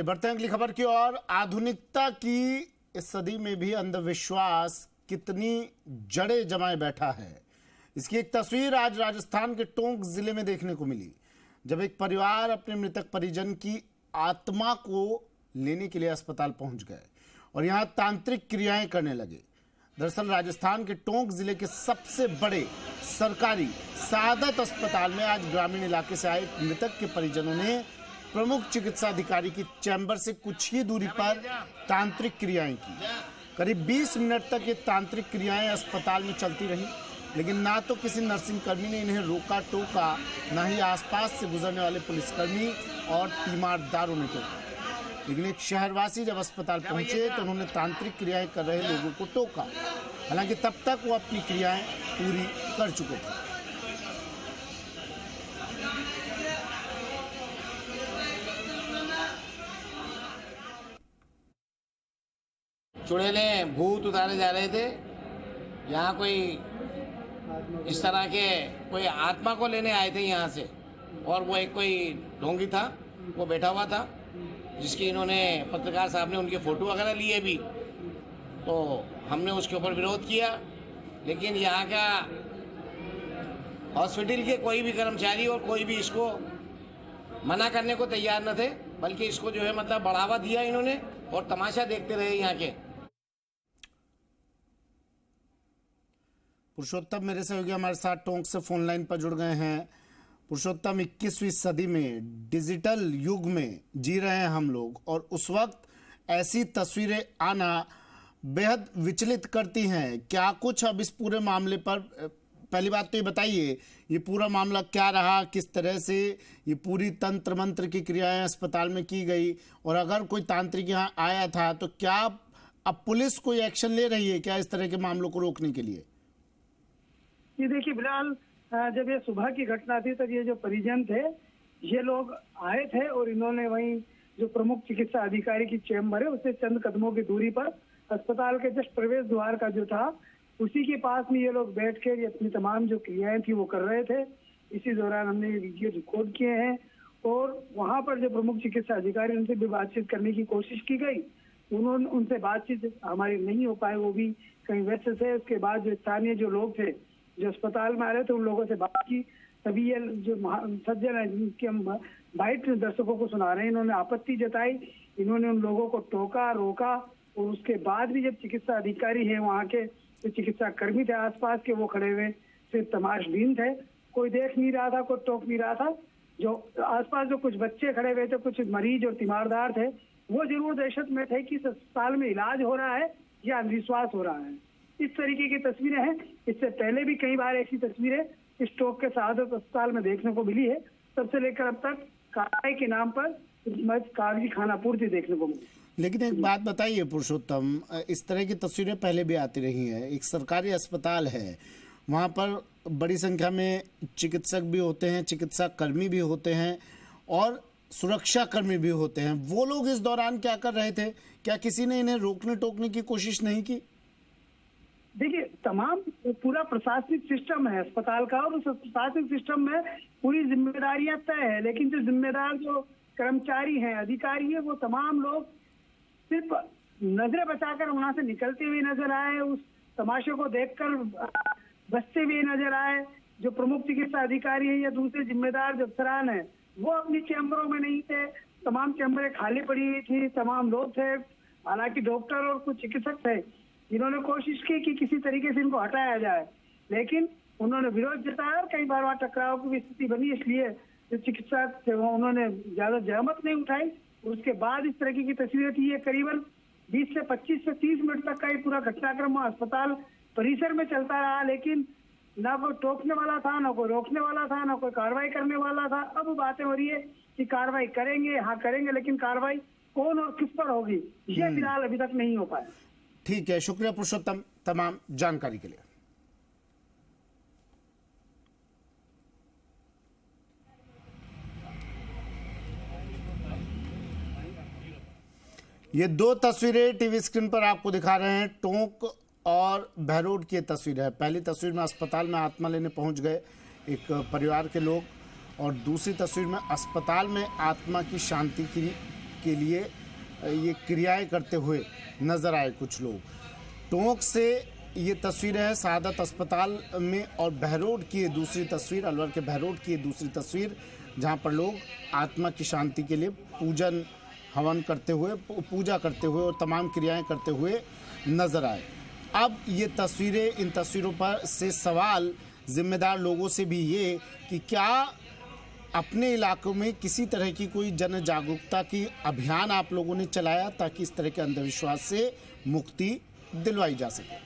बढ़ते हैं अगली खबर की ओर। आधुनिकता की इस सदी में भी अंधविश्वास कितनी जड़ें जमाए बैठा है, इसकी एक तस्वीर आज राजस्थान के टोंक जिले में देखने को मिली, जब एक परिवार अपने मृतक परिजन की आत्मा को लेने के लिए अस्पताल पहुंच गए और यहां तांत्रिक क्रियाएं करने लगे। दरअसल राजस्थान के टोंक जिले के सबसे बड़े सरकारी सादत अस्पताल में आज ग्रामीण इलाके से आए मृतक के परिजनों ने प्रमुख चिकित्सा अधिकारी की चैम्बर से कुछ ही दूरी पर तांत्रिक क्रियाएं की। करीब 20 मिनट तक ये तांत्रिक क्रियाएं अस्पताल में चलती रहीं, लेकिन ना तो किसी नर्सिंग कर्मी ने इन्हें रोका टोका, ना ही आसपास से गुजरने वाले पुलिसकर्मी और तीमारदारों ने टोका। लेकिन एक शहरवासी जब अस्पताल पहुंचे तो उन्होंने तांत्रिक क्रियाएं कर रहे लोगों को टोका। हालांकि तब तक वो अपनी क्रियाएं पूरी कर चुके थे। चुड़ैले भूत उतारे जा रहे थे। यहाँ कोई इस तरह के कोई आत्मा को लेने आए थे यहाँ से, और वो एक कोई ढोंगी था, वो बैठा हुआ था, जिसकी इन्होंने पत्रकार साहब ने उनके फोटो वगैरह लिए भी, तो हमने उसके ऊपर विरोध किया। लेकिन यहाँ का हॉस्पिटल के कोई भी कर्मचारी और कोई भी इसको मना करने को तैयार न थे, बल्कि इसको जो है मतलब बढ़ावा दिया इन्होंने और तमाशा देखते रहे यहाँ के। पुरुषोत्तम मेरे सहयोगी हमारे साथ टोंक से फोन लाइन पर जुड़ गए हैं। पुरुषोत्तम, 21वीं सदी में डिजिटल युग में जी रहे हैं हम लोग, और उस वक्त ऐसी तस्वीरें आना बेहद विचलित करती हैं। क्या कुछ अब इस पूरे मामले पर, पहली बात तो ये बताइए, ये पूरा मामला क्या रहा, किस तरह से ये पूरी तंत्र मंत्र की क्रियाएं अस्पताल में की गई, और अगर कोई तांत्रिक यहाँ आया था तो क्या अब पुलिस कोई एक्शन ले रही है क्या इस तरह के मामलों को रोकने के लिए? ये देखिए, फिलहाल जब ये सुबह की घटना थी तब ये जो परिजन थे ये लोग आए थे और इन्होंने वहीं जो प्रमुख चिकित्सा अधिकारी की चैम्बर है उससे चंद कदमों की दूरी पर अस्पताल के जस्ट प्रवेश द्वार का जो था उसी के पास में ये लोग बैठ के अपनी तमाम जो क्रियाएं थी वो कर रहे थे। इसी दौरान हमने ये वीडियो रिकॉर्ड किए हैं और वहां पर जो प्रमुख चिकित्सा अधिकारी उनसे भी बातचीत करने की कोशिश की गई, उन्होंने उनसे बातचीत हमारी नहीं हो पाई, वो भी कहीं व्यस्त थे। उसके बाद जो स्थानीय जो लोग थे जो अस्पताल में आ रहे थे उन लोगों से बात की, तभी ये जो सज्जन है जिनकी हम बाइट दर्शकों को सुना रहे हैं, इन्होंने आपत्ति जताई, इन्होंने उन लोगों को टोका रोका, और उसके बाद भी जब चिकित्सा अधिकारी है वहाँ के जो चिकित्सा कर्मी थे आसपास के वो खड़े हुए सिर्फ तमाशबीन थे, कोई देख नहीं रहा था, कोई टोक नहीं रहा था। जो आसपास जो कुछ बच्चे खड़े हुए थे, कुछ मरीज और तीमारदार थे, वो जरूर दहशत में थे कि इस अस्पताल में इलाज हो रहा है या अंधविश्वास हो रहा है। इस तरीके की तस्वीरें हैं। इससे पहले भी कई बार ऐसी तस्वीरें इस टोंक के सादत अस्पताल में देखने को मिली है। तब से लेकर अब तक कार्रवाई के नाम पर कागजी खानापूर्ति देखने को मिली। लेकिन एक बात बताइए पुरुषोत्तम, इस तरह की तस्वीरें पहले भी आती रही हैं। एक सरकारी अस्पताल है, वहाँ पर बड़ी संख्या में चिकित्सक भी होते हैं, चिकित्सा कर्मी भी होते हैं और सुरक्षा कर्मी भी होते हैं। वो लोग इस दौरान क्या कर रहे थे? क्या किसी ने इन्हें रोकने टोकने की कोशिश नहीं की? देखिए, तमाम पूरा प्रशासनिक सिस्टम है अस्पताल का और उस प्रशासनिक सिस्टम में पूरी जिम्मेदारियां तय है, लेकिन जो जिम्मेदार जो कर्मचारी हैं, अधिकारी है, वो तमाम लोग सिर्फ नजरें बचाकर वहां से निकलते हुए नजर आए, उस तमाशे को देखकर बचते हुए नजर आए। जो प्रमुख चिकित्सा अधिकारी है या दूसरे जिम्मेदार जो अफसरान है वो अपनी चैम्बरों में नहीं थे, तमाम चैम्बरें खाली पड़ी हुई थी, तमाम लोग थे। हालांकि डॉक्टर और कुछ चिकित्सक थे, इन्होंने कोशिश की कि किसी तरीके से इनको हटाया जाए, लेकिन उन्होंने विरोध जताया और कई बार वहाँ टकराव की भी स्थिति बनी। इसलिए जो चिकित्सक थे वो उन्होंने ज्यादा जहमत नहीं उठाई। उसके बाद इस तरह की तस्वीरें थी। ये करीबन 20 से 25 से 30 मिनट तक का ये पूरा घटनाक्रम अस्पताल परिसर में चलता रहा, लेकिन ना कोई टोकने वाला था, ना कोई रोकने वाला था, ना कोई कार्रवाई करने वाला था। अब बातें हो रही है कि कार्रवाई करेंगे, हाँ करेंगे, लेकिन कार्रवाई कौन और किस पर होगी ये फिलहाल अभी तक नहीं हो पाया। ठीक है, शुक्रिया पुरुषोत्तम तमाम जानकारी के लिए। ये दो तस्वीरें टीवी स्क्रीन पर आपको दिखा रहे हैं, टोंक और बहरोड की तस्वीर है। पहली तस्वीर में अस्पताल में आत्मा लेने पहुंच गए एक परिवार के लोग, और दूसरी तस्वीर में अस्पताल में आत्मा की शांति की के लिए ये क्रियाएं करते हुए नजर आए कुछ लोग। टोंक से ये तस्वीर है शहादत अस्पताल में, और बहरोड की ये दूसरी तस्वीर, अलवर के बहरोड की ये दूसरी तस्वीर, जहाँ पर लोग आत्मा की शांति के लिए पूजन हवन करते हुए, पूजा करते हुए और तमाम क्रियाएं करते हुए नजर आए। अब ये तस्वीरें, इन तस्वीरों पर से सवाल जिम्मेदार लोगों से भी ये कि क्या अपने इलाकों में किसी तरह की कोई जन जागरूकता की अभियान आप लोगों ने चलाया ताकि इस तरह के अंधविश्वास से मुक्ति दिलवाई जा सके।